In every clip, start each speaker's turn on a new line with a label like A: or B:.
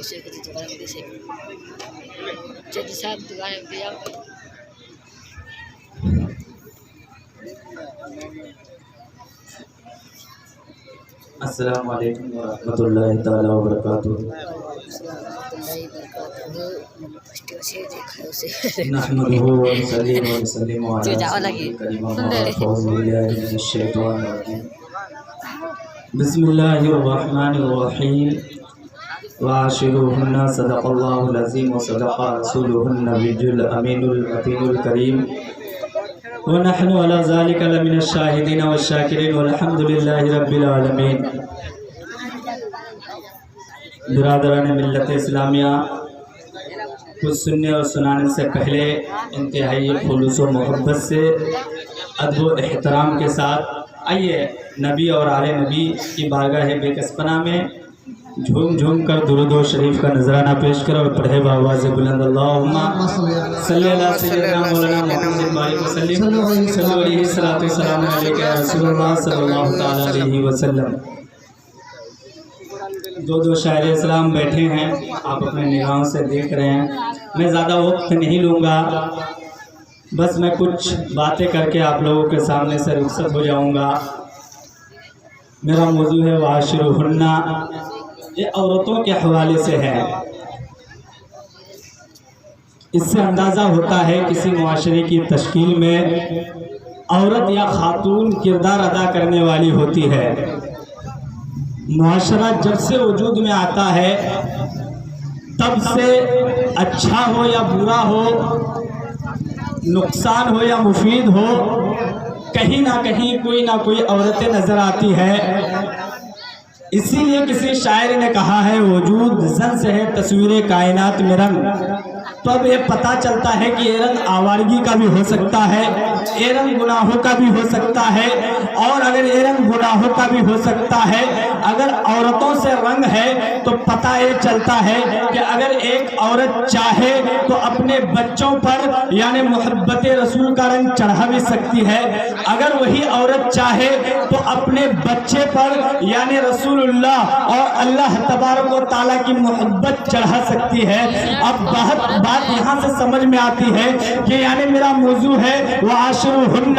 A: سے کچھ دکان میں سے جب صاحب دکان میں دیا
B: السلام علیکم ورحمۃ اللہ تعالی وبرکاتہ۔ نحمده ونصلي ونسلم على سيدنا محمد۔ بسم اللہ الرحمن الرحیم۔ وعاشروهن صدق اللہ العظیم وصدق رسولہ النبی الامین المتین الکریم ونحن على ذلك لمن الشاہدین والشاکرین والحمد للہ رب العالمین۔ برادران ملت اسلامیہ، کچھ سننے اور سنانے سے پہلے انتہائی خلوص و محبت سے ادب و احترام کے ساتھ آئیے نبی اور آل نبی کی بارگاہ بے کسپنا میں جھوم جھوم کر درود و شریف کا نذرانہ پیش کرو اور پڑھے بآواز بلند اللہم صلی اللہ سیدنا مولانا محمد بارک وسلم صلی علیہ الصلوۃ والسلام علیکہ یا رسول اللہ صلی اللہ تعالی علیہ وسلم۔ دو شاعر اسلام بیٹھے ہیں، آپ اپنے نگاہوں سے دیکھ رہے ہیں، میں زیادہ وقت نہیں لوں گا، بس میں کچھ باتیں کر کے آپ لوگوں کے سامنے سے رخصت ہو جاؤں گا۔ میرا موضوع ہے وعاشروہن، یہ عورتوں کے حوالے سے ہے۔ اس سے اندازہ ہوتا ہے کسی معاشرے کی تشکیل میں عورت یا خاتون کردار ادا کرنے والی ہوتی ہے۔ معاشرہ جب سے وجود میں آتا ہے تب سے اچھا ہو یا برا ہو، نقصان ہو یا مفید ہو، کہیں نہ کہیں کوئی نہ کوئی عورتیں نظر آتی ہے۔ اسی لیے کسی شاعر نے کہا ہے وجود زن سے ہے تصویر کائنات میں رنگ۔ تو اب یہ پتہ چلتا ہے کہ یہ رنگ آوارگی کا بھی ہو سکتا ہے، یہ رنگ گناہوں کا بھی ہو سکتا ہے، اور اگر یہ رنگ گناہوں کا بھی ہو سکتا ہے، اگر عورتوں سے رنگ ہے تو پتہ یہ چلتا ہے کہ اگر ایک عورت چاہے تو اپنے بچوں پر یعنی محبت رسول کا رنگ چڑھا بھی سکتی ہے، اگر وہی عورت چاہے تو اپنے بچے پر یعنی رسول اللہ اور اللہ تبارک و تعالیٰ کی محبت چڑھا سکتی ہے۔ اب بات یہاں سے سمجھ میں آتی ہے کہ یعنی میرا موضوع ہے وعاشروہن،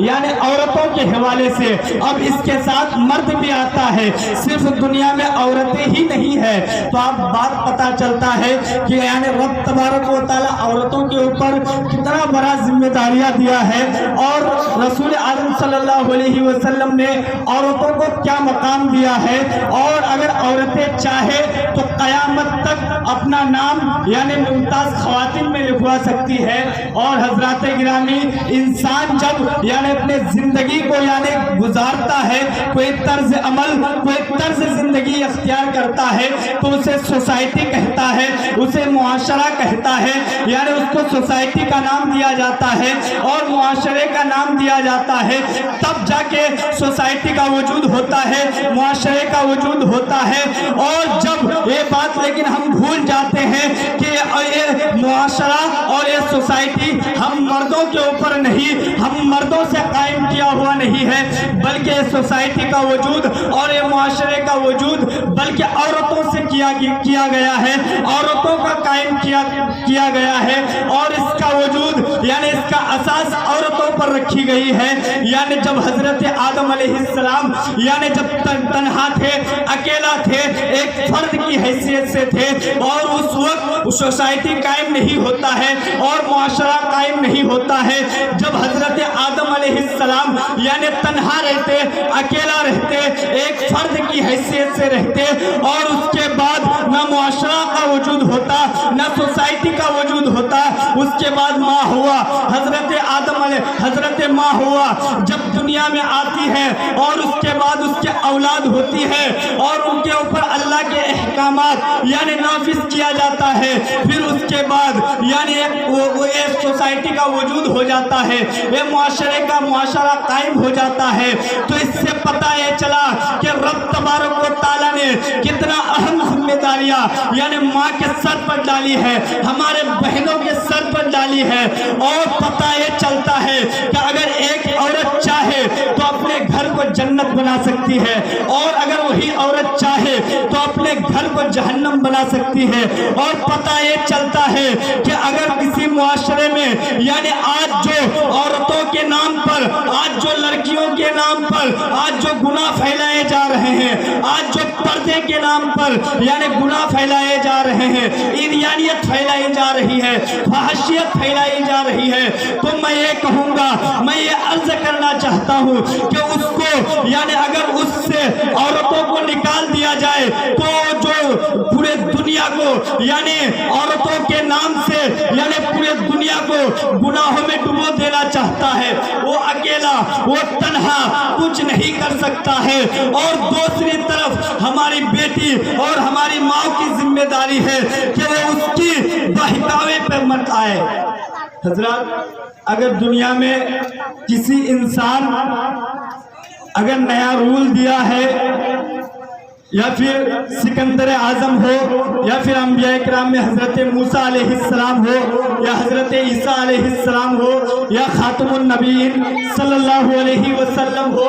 B: یعنی عورتوں کے حوالے سے۔ اب اس کے ساتھ مرد بھی آتا ہے، صرف دنیا میں عورتیں ہی نہیں ہے، تو اب بات پتہ چلتا ہے کہ یعنی رب تبارک و تعالیٰ عورتوں کے اوپر کتنا بڑا ذمہ داریاں دیا ہے، اور رسول اعظم صلی اللہ علیہ وسلم نے عورتوں کو کیا مقام دیا ہے، اور اگر عورتیں چاہے تو قیامت تک اپنا نام یعنی ممتاز خواتین میں لکھوا سکتی ہے۔ اور حضرات گرامی، انسان جب یعنی اپنے زندگی کو یعنی گزارتا ہے، کوئی طرز عمل، کوئی طرز زندگی اختیار کرتا ہے تو اسے سوسائٹی کہتا ہے، اسے معاشرہ کہتا ہے، یعنی اس کو سوسائٹی کا نام دیا جاتا ہے اور معاشرے کا نام دیا جاتا ہے، تب جا کے سوسائٹی کا وجود ہوتا ہے، معاشرے کا وجود ہوتا ہے۔ اور جب یہ بات لیکن ہم بھول جاتے ہیں کہ یہ معاشرہ اور یہ سوسائٹی ہم مردوں کے اوپر نہیں، ہم مردوں سے قائم کیا ہوا نہیں ہے، بلکہ یہ سوسائٹی کا وجود اور یہ معاشرے کا وجود بلکہ عورتوں سے کیا گیا ہے، عورتوں کا قائم کیا گیا ہے، اور اس کا وجود یعنی اس کا اساس عورتوں پر رکھی گئی ہے۔ یعنی جب حضرت آدم علیہ السلام یعنی جب تنہا تھے، اکیلا تھے، ایک فرد کی حیثیت سے تھے، اور اس وقت سوسائٹی قائم نہیں ہوتا ہے اور معاشرہ قائم نہیں ہوتا ہے۔ جب حضرت آدم علیہ السلام یعنی تنہا رہتے، اکیلا رہتے، ایک فرد کی حیثیت سے رہتے، اور اس کے بعد نہ معاشرہ کا وجود ہوتا، نہ سوسائٹی کا وجود ہوتا، اس کے بعد ماں ہوا، حضرت ماں ہوا جب دنیا میں آتی ہے، اور اس کے بعد اس کے اولاد ہوتی ہے، اور ان کے اوپر اللہ کے احکامات یعنی نافذ کیا جاتا ہے، پھر اس کے بعد یعنی ایک سوسائٹی کا وجود ہو جاتا ہے، یہ معاشرہ قائم ہو جاتا ہے۔ تو اس سے پتہ یہ چلا کہ رب تبارک و تعالیٰ نے کتنا اہم ذمہ داریاں یعنی ماں کے سر پر ڈالی ہے، ہمارے بہنوں کے سر پر ڈالی ہے۔ اور پتہ یہ چلتا ہے کہ اگر ایک عورت چاہے تو اپنے گھر کو جنت بنا سکتی ہے، اور اگر وہی عورت چاہے تو اپنے گھر کو جہنم بنا سکتی ہے۔ اور پتہ یہ چلتا ہے کہ اگر کسی معاشرے میں یعنی آج جو عورتوں کے نام پر، آج جو لڑکیوں کے نام پر آج جو گناہ پھیلائے جا رہے ہیں، آج جو پردے کے نام پر یعنی گناہ پھیلائے جا رہے ہیں، عریانیت پھیلائی جا رہی ہے، فحشیت پھیلائی جا رہی ہے، تو میں یہ کہوں گا، میں یہ عرض کرنا چاہتا ہوں کہ اس کو یعنی اگر اس سے عورتوں کو نکال دیا جائے تو جو پورے دنیا کو یعنی عورتوں کے نام سے یعنی پورے دنیا کو گناہوں میں ڈبو دینا چاہتا ہے، وہ اکیلا، وہ تنہا کچھ نہیں کر سکتا ہے۔ اور دوسری طرف ہماری بیٹی اور ہماری ماں کی ذمہ داری ہے کہ وہ اس کی بہکاوے پہ مت آئے۔ حضرات، اگر دنیا میں کسی انسان اگر نیا رول دیا ہے، یا پھر سکندر اعظم ہو، یا پھر انبیاء کرام میں حضرت موسیٰ علیہ السلام ہو، یا حضرت عیسیٰ علیہ السلام ہو، یا خاتم النبیین صلی اللہ علیہ وسلم ہو،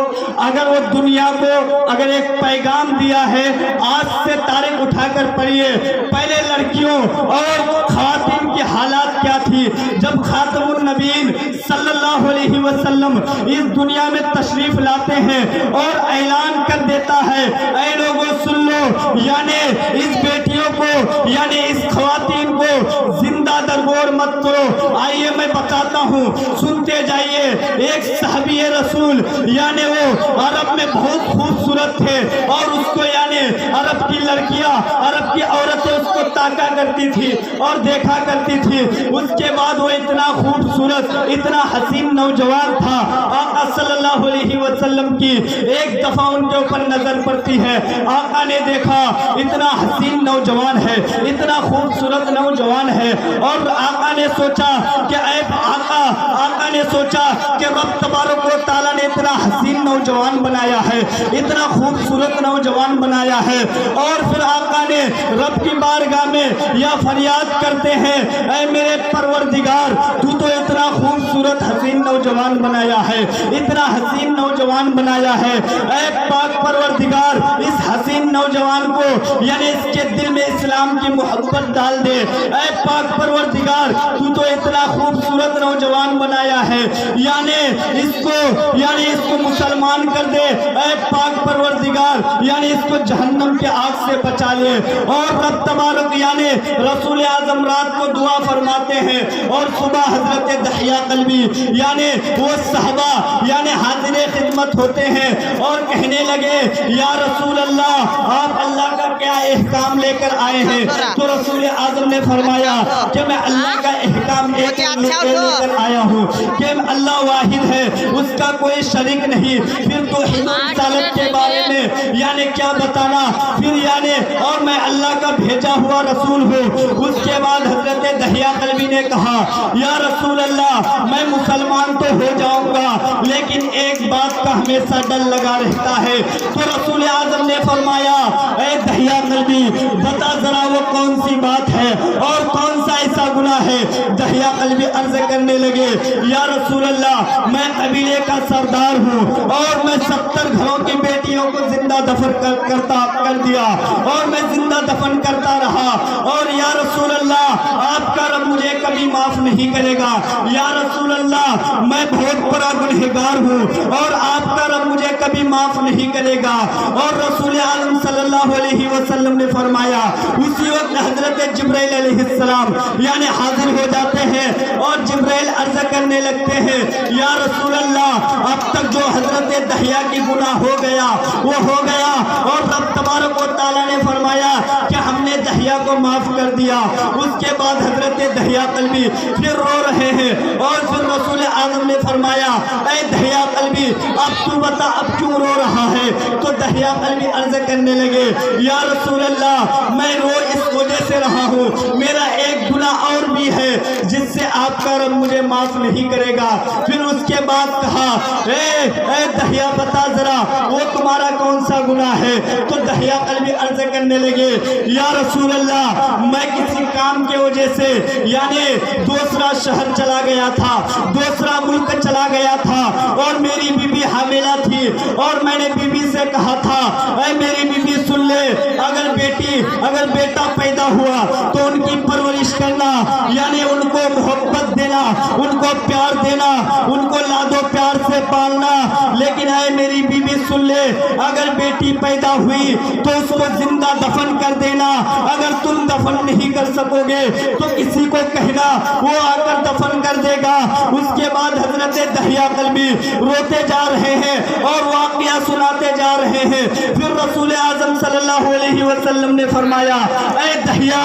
B: اگر وہ دنیا کو اگر ایک پیغام دیا ہے، آج سے تاریخ اٹھا کر پڑھیے، پہلے لڑکیوں اور خواتین کی حالات کیا تھی جب خاتم النبیین صلی اللہ علیہ وسلم اس دنیا میں تشریف لاتے ہیں اور اعلان کر دیتا ہے، اے لوگوں سن لو، یعنی اس بیٹیوں کو یعنی اس خواتین کو زندہ درگور مت کرو۔ آئیے میں بتاتا ہوں، سنتے جائیے۔ ایک صحابی رسول یعنی وہ عرب میں بہت خوبصورت تھے، اور اس کو یعنی عرب کی لڑکیاں، عرب کی عورتیں اس کو تاکا کرتی تھی اور دیکھا کرتی تھی۔ اس کے بعد وہ اتنا خوبصورت، اتنا حسین نوجوان تھا، آقا صلی اللہ علیہ وسلم کی ایک دفعہ ان کے اوپر نظر پڑتی ہے۔ آقا نے دیکھا اتنا حسین نوجوان ہے، اتنا خوبصورت نوجوان ہے، اور آقا نے سوچا کہ اے آقا نے سوچا کہ رب تبارک و تعالیٰ نے اتنا حسین نوجوان بنایا ہے، اتنا خوبصورت نوجوان بنایا ہے، اور پھر آقا نے رب کی بارگاہ میں یا فریاد کرتے ہیں، اے میرے پروردگار، تو اتنا خوبصورت حسین نوجوان بنایا ہے، اتنا حسین نوجوان بنایا ہے، اے پاک پروردگار، اس حسین نوجوان کو یعنی اس کے دل میں اسلام کی محبت ڈال دے۔ اے پاک پروردگار، تو اتنا خوبصورت نوجوان بنایا ہے، یعنی اس کو مسلمان کر دے۔ اے پاک پروردگار، یعنی اس کو جہنم کے آگ سے بچا لے۔ اور رب تبارک یعنی رسول اعظم رات کو دعا فرماتے ہیں، اور صبح حضرت دحیہ قلبی یعنی وہ صحابہ یعنی حاضر خدمت ہوتے ہیں اور کہنے لگے، یا رسول اللہ، آپ اللہ کا کیا احکام لے کر آئے ہیں؟ تو رسول اعظم نے فرمایا کہ میں اللہ کا احکام لے کر آیا ہوں کہ اللہ واحد ہے، اس کا کوئی شریک نہیں۔ پھر تو رسالت کے بارے میں یعنی کیا بتانا، پھر یعنی اور میں اللہ کا بھیجا ہوا رسول ہوں۔ اس کے بعد حضرت دحیہ قلبی نے کہا، یا رسول اللہ، میں مسلمان تو ہو جاؤں گا، لیکن ایک بات کا ہمیشہ ڈر لگا رہتا ہے۔ تو رسول اعظم نے فرمایا، اے دحیہ قلبی، بتا ذرا وہ کون سی بات ہے اور کون سا ایسا گناہ ہے؟ دحیہ قلبی عرض کرنے لگے، یا رسول اللہ، میں قبیلے کا سردار ہوں، اور میں 70 گھروں کی بیٹیوں کو زندہ دفن کر دیا، اور میں زندہ دفن کرتا رہا، اور یا رسول اللہ، آپ کا رب مجھے کبھی معاف نہیں کرے گا۔ یا رسول اللہ، میں بہت بڑا گنہگار ہوں، اور آپ کا رب مجھے کبھی معاف نہیں کرے گا۔ اور رسول اعظم صلی اللہ علیہ وسلم نے فرمایا، اسی وقت حضرت جبرائیل علیہ السلام یعنی حاضر ہو جاتے ہیں، اور جبرائیل عرض کرنے لگتے ہیں، یا رسول اللہ، اب تک جو حضرت دحیہ کی گناہ ہو گیا وہ ہو گیا، اور رب تبارک و تعالیٰ نے فرمایا کہ ہم نے دحیہ کو معاف کر دیا۔ اس کے بعد حضرت دحیہ قلبی پھر رو رہے ہیں، اور پھر رسول اعظم نے فرمایا، اے دحیہ قلبی، اب تو بتا اب کیوں رو رہا ہے؟ تو دحیہ قلبی عرض کرنے لگے، یا رسول اللہ، میں رو اس وجہ سے رہا ہوں، میرا ایک ایک گناہ اور بھی ہے جس سے آپ کا رب مجھے معاف نہیں کرے گا۔ پھر اس کے بعد کہا اے دہیا بتا ذرا وہ تمہارا کون سا گناہ ہے؟ تو دہیا قلبی عرض کرنے لگے یا رسول اللہ میں کسی کام کے وجہ سے یعنی دوسرا شہر چلا گیا تھا، دوسرا ملک چلا گیا تھا اور میری بیوی حاملہ تھی اور میں نے بیوی سے کہا تھا اے میری بیوی سن لے، اگر بیٹا پیدا ہوا تو ان کی پرورش کرنا یعنی ان کو محبت دینا، ان کو پیار دینا، ان کو لاد و پیار سے پالنا، لیکن اے میری بیوی سن لے اگر بیٹی پیدا ہوئی تو اس کو زندہ دفن کر دینا، اگر تم دفن نہیں کر سکو گے تو کسی کو کہنا وہ آ کر دفن کر دے گا۔ اس کے بعد حضرت دہیا قلبی روتے جا رہے ہیں اور واقعہ سناتے جا رہے ہیں۔ پھر رسول اعظم صلی اللہ علیہ وسلم نے فرمایا اے دہیا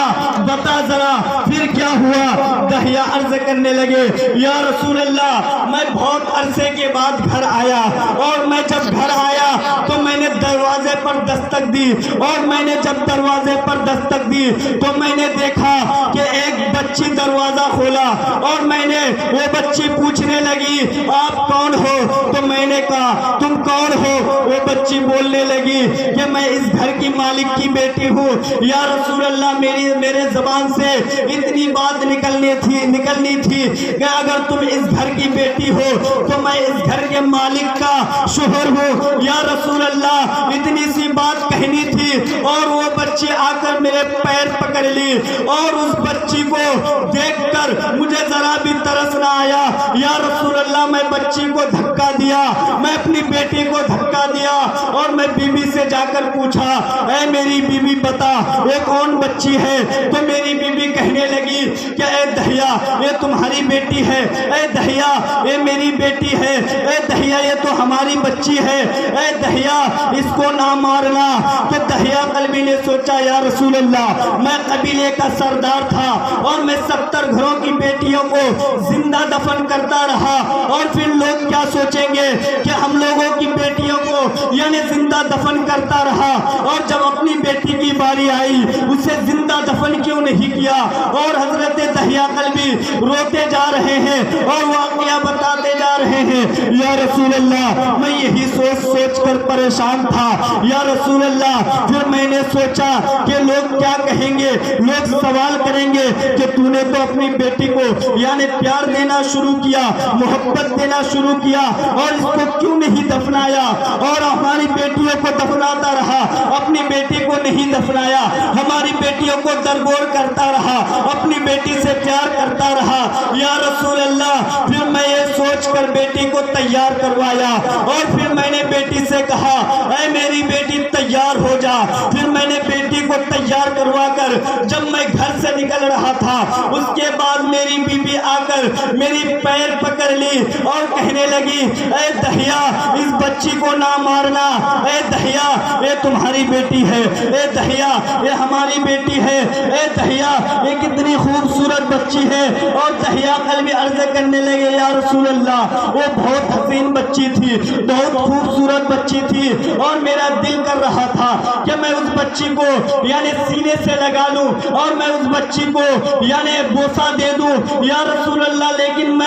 B: بتا ذرا پھر کیا ہوا؟ دہیا عرض کرنے لگے یا رسول اللہ میں بہت عرصے کے بعد گھر آیا اور میں جب گھر آیا تو میں نے دروازے پر دستک دی اور میں نے جب دروازے پر دستک دی تو میں نے دیکھا کہ ایک بچی دروازہ کھولا اور میں نے وہ بچی پوچھنے لگی آپ کون ہو؟ تو میں نے کہا تم کون ہو؟ وہ بچی بولنے لگی کہ میں اس گھر کی مالک کی بیٹی ہوں۔ یا رسول اللہ میرے زبان سے اتنی بات نکلنی تھی کہ اگر تم اس گھر کی بیٹی ہو تو میں اس گھر کے مالک کا شوہر ہوں۔ یا رسول اللہ اتنی سی بات کہنی تھی اور وہ بچی آ کر میرے پیر پکڑ لی اور اس بچی کو دیکھ کر مجھے ذرا بھی ترس نہ آیا۔ یا رسول اللہ میں بچی کو دھکا دیا، میں اپنی بیٹی کو دھکا دیا اور میں بیوی سے جا کر پوچھا اے میری بیوی بتا یہ کون بچی ہے؟ تو میری بیوی کہنے لگی کہ اے دہیا یہ تمہاری بیٹی ہے، اے دہیا یہ میری بیٹی ہے، اے دہیا یہ تو ہماری بچی ہے، اے دہیا اس کو نہ مارنا۔ تو دہیا قلبی نے سوچا یا رسول اللہ میں قبیلے کا سردار تھا اور میں 70 گھروں کی بیٹیوں کو زندہ دفن کرتا رہا اور پھر لوگ کیا سوچیں گے کہ ہم لوگوں کی بیٹیوں کو یعنی زندہ دفن کرتا رہا اور جب اپنی بیٹی کی باری آئی اسے زندہ دفن کیوں نہیں کیا؟ اور حضرت دہیا قلبی روتے جا رہے ہیں اور واقعہ بتاتے جا رہے ہیں یا رسول اللہ میں یہی سوچ کر پریشان تھا۔ یا رسول اللہ پھر میں نے سوچا کہ لوگ کیا کہیں گے، لوگ سوال کریں گے کہ تو نے تو اپنی بیٹی کو یعنی پیار دینا شروع کیا، محبت دینا شروع کیا اور اس کو کیوں نہیں دفنایا؟ اور ہماری بیٹیوں کو دفناتا رہا، اپنی بیٹی کو نہیں دفنایا، ہماری بیٹیوں کو درگور کرتا رہا، اپنی بیٹی سے پیار کرتا رہا۔ یا رسول اللہ پھر میں یہ سوچ کر بیٹی کو تیار کروایا اور پھر میں نے بیٹی سے کہا اے میری بیٹی تیار ہو جا۔ پھر میں نے بیٹی کو تیار کروا کر جب میں گھر سے نکل رہا تھا اس کے بعد میری بیوی آ کر میری پیر پکڑ لی اور کہنے لگی اے دہیا اس بچی کو نہ مارنا، اے دہیا یہ تمہاری بیٹی ہے، اے دہیا یہ ہماری بیٹی ہے، اے دہیا یہ کتنی خوبصورت بچی ہے۔ اور دہیا قلبی عرض کرنے لگے یا رسول اللہ وہ بہت حسین بچی تھی، بہت خوبصورت بچی تھی اور میرا دل کر رہا تھا کہ میں اس بچی کو یعنی سینے سے لگا لوں اور میں اس بچی کو یعنی بوسہ دے دوں یا رسول اللہ، لیکن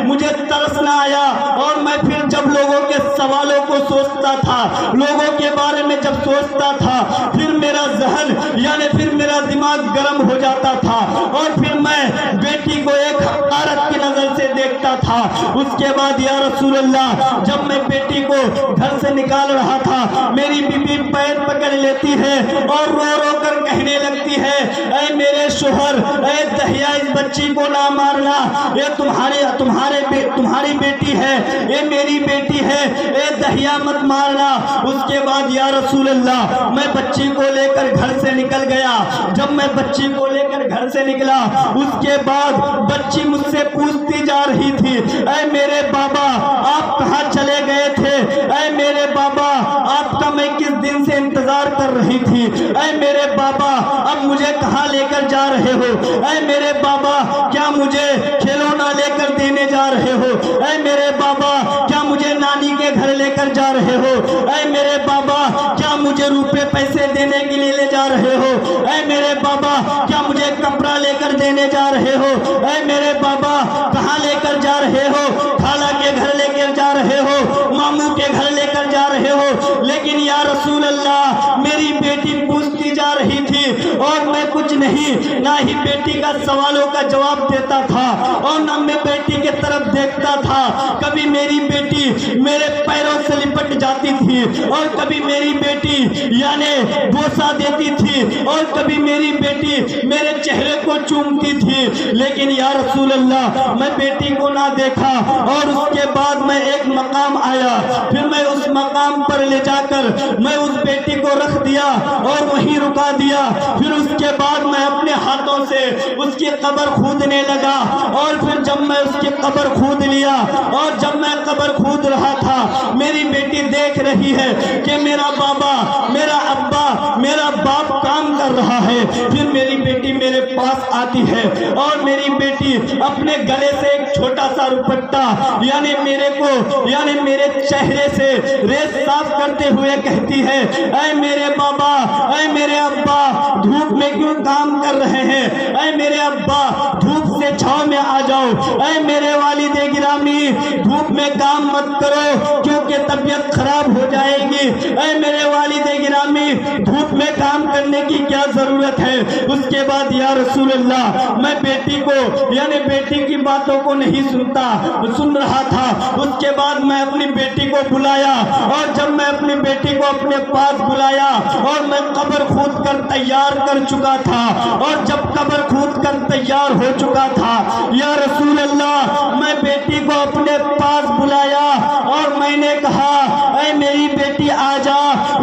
B: مجھے ترس نہ آیا اور میں پھر جب لوگوں کے سوالوں کو سوچتا تھا، لوگوں کے بارے میں جب سوچتا تھا پھر میرا ذہن یعنی پھر میرا دماغ گرم ہو جاتا تھا اور پھر میں بیٹی کو ایک حقارت کی نظر سے دیکھتا تھا۔ اس کے بعد یا رسول اللہ جب میں بیٹی کو گھر سے نکال رہا تھا میری بیوی پیر پکڑ لیتی ہے اور رو رو کر کہنے لگتی ہے اے میرے شوہر اے دہیا اس بچی کو نہ مارنا، یہ تمہاری بیٹی ہے، یہ میری بیٹی ہے، اے دہیا مت مارنا۔ اس کے بعد یا رسول اللہ میں بچی کو لے کر گھر سے نکل گیا۔ جب میں بچی کو لے کر گھر سے نکلا اس کے بعد بچی مجھ سے پوچھتی جا رہی تھی اے میرے بابا آپ کہاں چلے گئے تھے؟ اے میرے بابا آپ کا میں کس دن سے انتظار کر رہی تھی، اے میرے بابا اب مجھے کہاں لے کر جا رہے ہو؟ اے میرے بابا کیا مجھے کھلونا لے کر دینے جا رہے ہو؟ اے میرے بابا کیا مجھے نانی کے گھر لے کر جا رہے ہو؟ اے میرے بابا کیا مجھے روپے پیسے دینے کے لیے لے جا رہے ہو؟ اے میرے بابا کیا مجھے کپڑا لے کر دینے جا رہے ہو؟ اے میرے بابا کہاں لے کر جا رہے ہو؟ خالہ کے گھر لے کر جا رہے ہو، ماموں کے گھر لے کر جا رہے ہو۔ لیکن یا رسول اللہ میری بیٹی پوچھتی جا رہی تھی اور میں کچھ نہیں، نہ ہی بیٹی کا سوالوں کا جواب دیتا تھا اور نہ میں بیٹی کے طرف دیکھتا تھا۔ کبھی میری بیٹی میرے پیروں سے لپٹ جاتی تھی اور کبھی میری بیٹی یعنی بوسہ دیتی تھی اور کبھی میری بیٹی میرے چہرے کو چومتی تھی، لیکن یا رسول اللہ میں بیٹی کو نہ دیکھا۔ اور اس کے بعد میں ایک مقام آیا، پھر میں اس مقام پر لے جا کر میں اس بیٹی کو رکھ دیا اور وہیں رکا دیا۔ پھر اس کے بعد میں اپنے ہاتھوں سے اس کی قبر کھودنے لگا اور پھر جب میں اس کی قبر کھود لیا اور جب میں قبر کھود رہا تھا میری بیٹی دیکھ رہی ہے کہ میرا بابا، میرا ابا، میرا باپ کام کر رہا ہے۔ پھر میری بیٹی میرے پاس آتی ہے اور میری بیٹی اپنے گلے سے ایک چھوٹا سا روپٹہ یعنی میرے کو یعنی میرے چہرے سے ریت صاف کرتے ہوئے کہتی ہے، اے میرے بابا، اے میرے ابا دھوپ میں کیوں کام کر رہے ہیں؟ اے میرے ابا دھوپ سے چھاؤں میں آ جاؤ، اے میرے والد گرامی دھوپ میں کام مت کرو کیونکہ طبیعت خراب ہو جائے گی، اے میرے والد گرامی دھوپ میں کام کرنے کی کیا ضرورت ہے؟ اس کے بعد یا رسول اللہ میں بیٹی کو یعنی بیٹی کی باتوں کو نہیں سن رہا تھا۔ اس کے بعد میں اپنی بیٹی کو بلایا اور جب میں اپنی بیٹی کو اپنے پاس بلایا اور میں قبر کھود کر تیار کر چکا تھا اور جب قبر کھود کر تیار ہو چکا تھا یا رسول اللہ میں بیٹی کو اپنے پاس بلایا اور میں نے کہا، اے میری بیٹی آ جا۔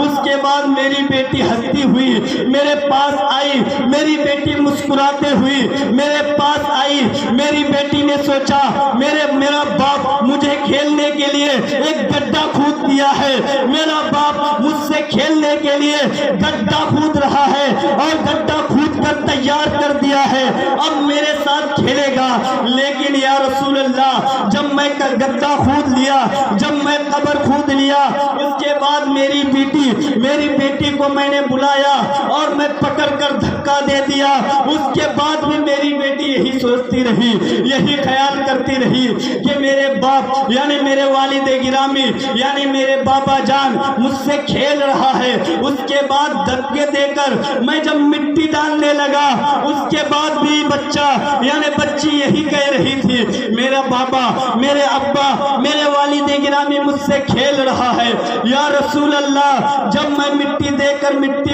B: اس کے بعد میری بیٹی ہنستی ہوئی میرے پاس آئی، میری بیٹی مسکراتے ہوئی میرے پاس آئی۔ میری بیٹی نے سوچا میرا باپ مجھے کھیلنے کے لیے ایک گڈھا کھود دیا ہے، میرا باپ مجھ سے کھیلنے کے لیے گڈھا کھود رہا ہے اور گڈھا کھود کر تیار کر دیا ہے، اب میرے ساتھ کھیلے گا۔ لیکن یا رسول اللہ جب میں گڈھا کھود لیا، جب میں قبر کھود لیا، اس کے بعد میری بیٹی کو میں نے بلایا اور میں پکڑ کر دھکا دے دیا۔ اس کے بعد بھی میری بیٹی یہی سوچتی رہی، یہی خیال کرتی رہی کہ میرے باپ یعنی میرے والد گرامی یعنی میرے بابا جان مجھ سے کھیل رہا ہے۔ اس کے بعد دھکے دے کر میں جب مٹی ڈالنے لگا اس کے بعد بھی بچہ یعنی بچی یہی کہہ رہی تھی، میرا بابا، میرے ابا، میرے والد گرامی مجھ سے کھیل رہا ہے۔ یا رسول اللہ جب میں مٹی دے کر مٹی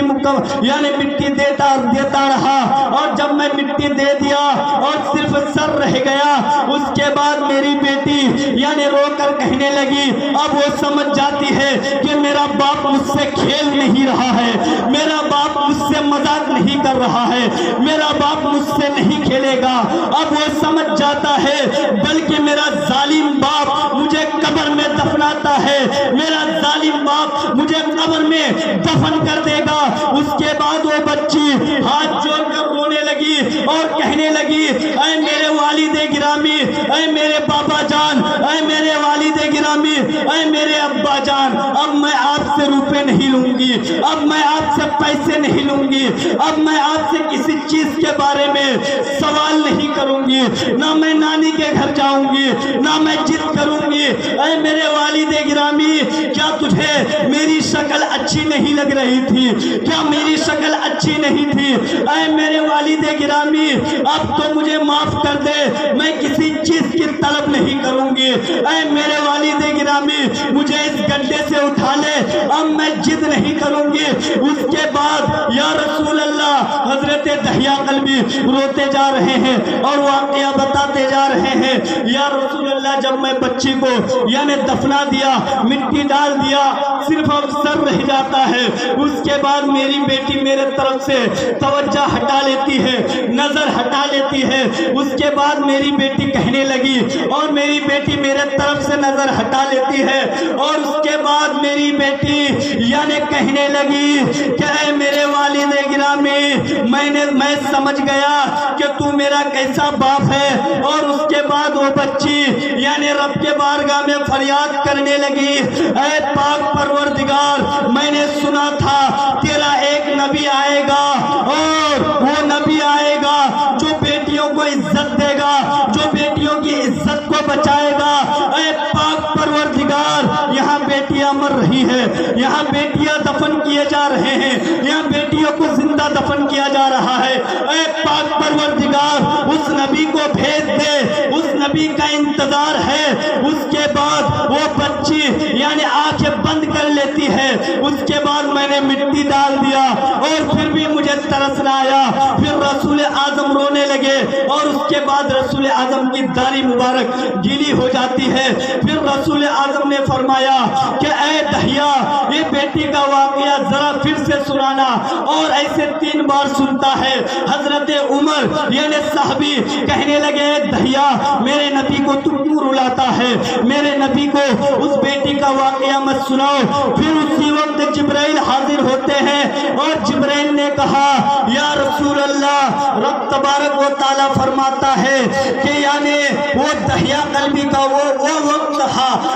B: دیتا رہا اور جب میں مٹی دے دیا اور صرف سر رہ گیا، اس کے بعد میری بیٹی یعنی رو کر کہنے لگی، اب وہ سمجھ جاتی ہے کہ میرا باپ مجھ سے کھیل نہیں رہا ہے، میرا باپ مجھ سے مذاق نہیں کر رہا ہے، میرا باپ مجھ سے نہیں کھیلے گا۔ اب وہ سمجھ جاتا ہے بلکہ میرا ظالم باپ مجھے قبر میں دفناتا ہے، میرا ظالم باپ مجھے قبر میں دفن کر دے گا۔ اس کے بعد وہ بچی ہاتھ جوڑ کر رونے لگی اور کہنے لگی، اے میرے والد گرامی، اے میرے بابا جان، اے میرے والد گرامی، اے میرے ابا جان، اب میں آپ سے روپے نہیں لوں گی، اب میں آپ سے پیسے نہیں لوں گی، اب میں آپ سے کسی چیز کے بارے میں سوال نہیں کروں گی، نہ میں نانی کے گھر جاؤں گی، نہ میں ضد کروں گی۔ اے میرے والد گرامی کیا تجھے میری شکل اچھی نہیں لگ رہی تھی؟ کیا میری شکل اچھی نہیں تھی؟ اے میرے والد گرامی اب تو مجھے معاف کر دے، میں کسی چیز کی طلب نہیں کروں گی۔ اے میرے والد گرامی مجھے اس گڈھے سے اٹھا لے، اب میں ضد نہیں کروں گی۔ اس کے بعد یا رسول اللہ حضرت دحیہ قلبی روتے جا رہے ہیں اور واقعہ بتاتے جا رہے ہیں، یا رسول اللہ جب میں بچی کو یعنی دفنا دیا، مٹی ڈال دیا، صرف اب سر رہ جاتا ہے، اس کے بعد میری بیٹی میرے طرف سے توجہ ہٹا لیتی ہے، نظر ہٹا لیتی ہے۔ اس کے بعد میری بیٹی کہنے لگی اور میری بیٹی میرے طرف سے نظر ہٹا لیتی ہے اور اس کے بعد میری بیٹی یعنی کہنے لگی کہ اے میرے والد گرامی میں سمجھ گیا کہ تو میرا کیسا باپ ہے۔ اور اس کے بعد وہ بچی یعنی رب کے بارگاہ میں فریاد کرنے لگی، اے پاک پروردگار میں نے سنا تھا تیرا ایک نبی آئے گا اور وہ نبی آئے گا جو بیٹیوں کو عزت دے گا، جو بیٹیوں کی عزت کو بچائے گا۔ اے پاک پروردگار، یہاں بیٹیاں مر رہی ہے، یہاں بیٹیاں دفن کیے جا رہے ہیں، یہاں بیٹیوں کو زندہ دفن کیا جا رہا ہے۔ اے پاک پروردگار، اس نبی کو بھیج دے، اس نبی کا انتظار ہے۔ اس کے بعد وہ بچی یعنی آنکھیں بند کر لیتی ہے، اس کے بعد میں نے مٹی ڈال دیا اور پھر بھی مجھے ترس نہ آیا۔ پھر رسول اعظم رونے لگے اور اس کے بعد رسول اعظم کی داڑھی مبارک گیلی ہو جاتی ہے۔ پھر رسول اعظم نے فرمایا کہ اے دہیا، یہ بیٹی کا واقعہ ذرا پھر سے سنانا، اور ایسے 3 بار سنتا ہے۔ حضرت عمر یعنی صحابی کہنے لگے، دہیا میرے نبی کو تو کیوں رلاتا ہے، میرے نبی کو اس بیٹی کا واقعہ مت سناؤ۔ پھر اسی وقت جبرائیل حاضر ہوتے ہیں اور جبرائیل نے کہا، یا رسول اللہ، رب تبارک و تعالیٰ فرماتا ہے کہ یعنی وہ دہیا قلبی کا وہ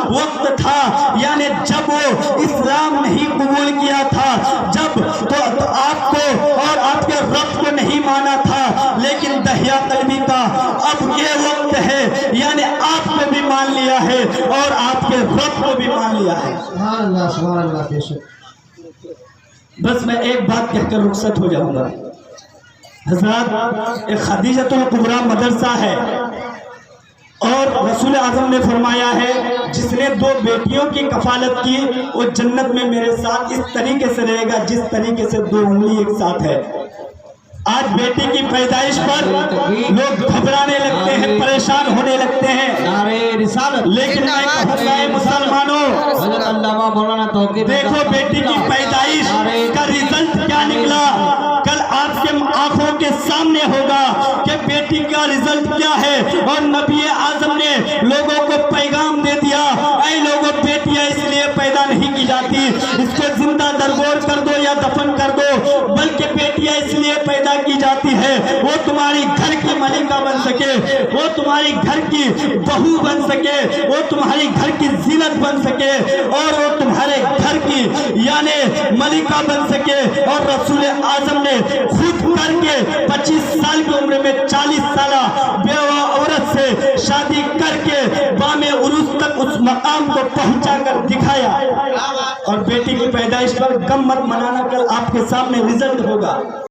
B: وقت تھا یعنی جب وہ اسلام نہیں قبول کیا تھا، جب تو آپ کو اور آپ کے رب کو نہیں مانا تھا، لیکن دہیا قلبی کا اب یہ وقت ہے یعنی آپ نے بھی مان لیا ہے اور آپ کے رب کو بھی مان لیا ہے۔
C: سبحان اللہ، سبحان اللہ، بے شک۔
B: بس میں ایک بات کہہ کر رخصت ہو جاؤں گا۔ حضرات، ایک خدیجۃ الکبریٰ مدرسہ ہے اور رسول اعظم نے فرمایا ہے، جس نے 2 بیٹیوں کی کفالت کی وہ جنت میں میرے ساتھ اس طریقے سے رہے گا جس طریقے سے 2 انگلی ایک ساتھ ہے۔ آج بیٹی کی پیدائش پر لوگ گھبرانے لگتے ہیں، پریشان ہونے لگتے ہیں،
C: نعرہ رسالت،
B: لیکن میں کہوں گا اے مسلمانوں،
C: حضرت علامہ مولانا توقیر
B: دیکھو بیٹی کی پیدائش کا رزلٹ کیا نکلا، کل آپ کے آنکھوں کے سامنے ہوگا کہ بیٹی کا رزلٹ کیا ہے۔ اور نبی اعظم نے لوگوں کو پیغام دے دیا، اے لوگوں، بیٹیاں اس لیے پیدا نہیں کی جاتی اس کو زندہ درگور کر دو یا دفن کر دو، بلکہ بیٹیاں اس لیے پیدا کی جاتی ہے وہ تمہاری گھر کی ملکہ بن سکے، وہ تمہاری گھر کی بہو بن سکے، وہ تمہاری گھر کی زینت بن سکے، اور وہ تمہارے گھر کی یعنی ملکہ بن سکے۔ اور رسول اعظم نے خود کر کے 25 سال کی عمر میں 40 سالہ بیوہ عورت سے شادی کر کے بام عروج تک اس مقام کو پہنچا کر دکھایا۔ اور بیٹی کی پیدائش پر غم مت منانا، کل آپ کے سامنے رزلٹ ہوگا۔